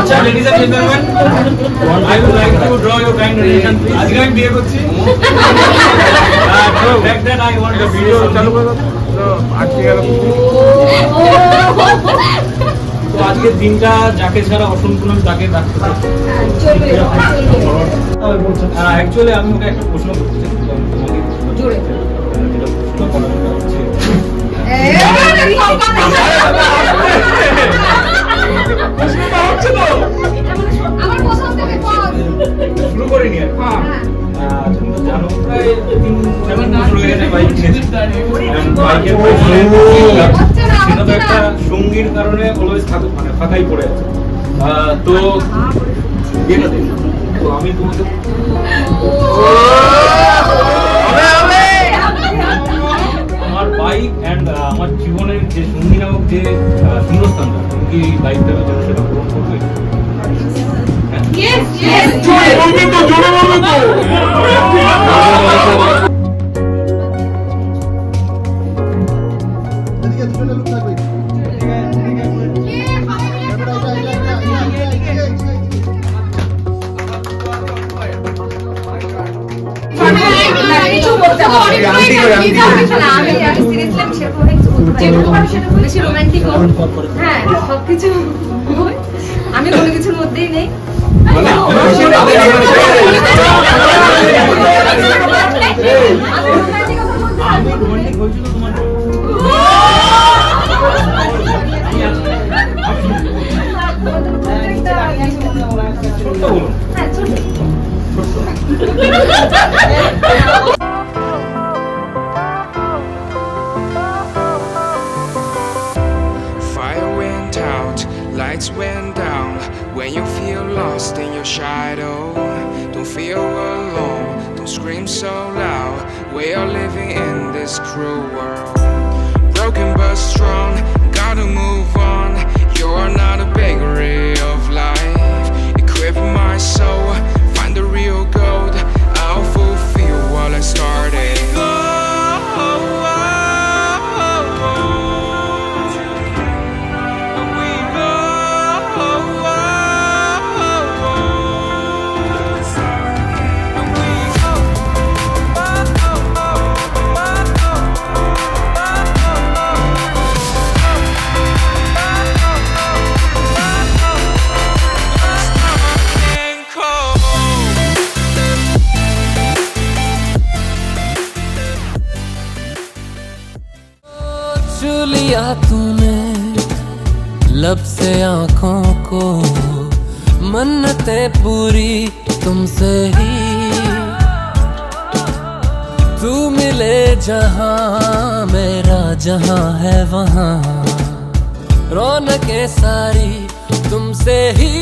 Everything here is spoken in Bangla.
আচ্ছা ladies and gentlemen, I would like to draw your kind attention please. আজকে আমি বিয়ে করছি। Back then I want the video চালু করে দাও। তো আজকে গেল। তো আজকের দিনটা যাকে ছাড়া অসম্পূর্ণ তাকে ডাকতে চাই। অ্যাকচুয়ালি আমি ওকে একটা প্রশ্ন করতে চাই। জোরে। প্রশ্ন করার হচ্ছে আমার পছন্দ থেকে শুরু করিনি তুমি তো জানো প্রায় 3-7 বছর হয়ে গেছে বাইক নিয়েছি বাইকের সেটা তো একটা সঙ্গীর কারণে অলওয়েজ মানে ফাঁকাই পড়ে আছে তো বিয়েটা দিন তো আমি তোমাকে আমার বাইক অ্যান্ড আমার জীবনের যে সঙ্গী নামক যে শূন্যস্থানটা তুমি কি বাইকটার জন্য সেটা পূরণ করবে Yes, yes. জোরে বলবে তো জোরে বলবে তো এদিকে দুটো লোক থাকবে কিছু বলতে হবে আমি সিরিয়াসলি আমি শেয়ার করব যেটুকু পারি সেটা বেশি রোমান্টিক হ্যাঁ সবকিছু আমি কোনো কিছুর মধ্যেই নেই Fire went out, lights went down. When you feel lost in your shadow, don't feel alone, don't scream so loud. We are living in this cruel world. Broken but strong, gotta move on. You're not a bakery of life. Equip my soul, find the real gold. I'll fulfill what I started. छू लिया तूने लब से आँखों को मन्नतें पूरी तुमसे ही तू मिले जहाँ मेरा जहाँ है वहाँ रौनकें सारी तुमसे ही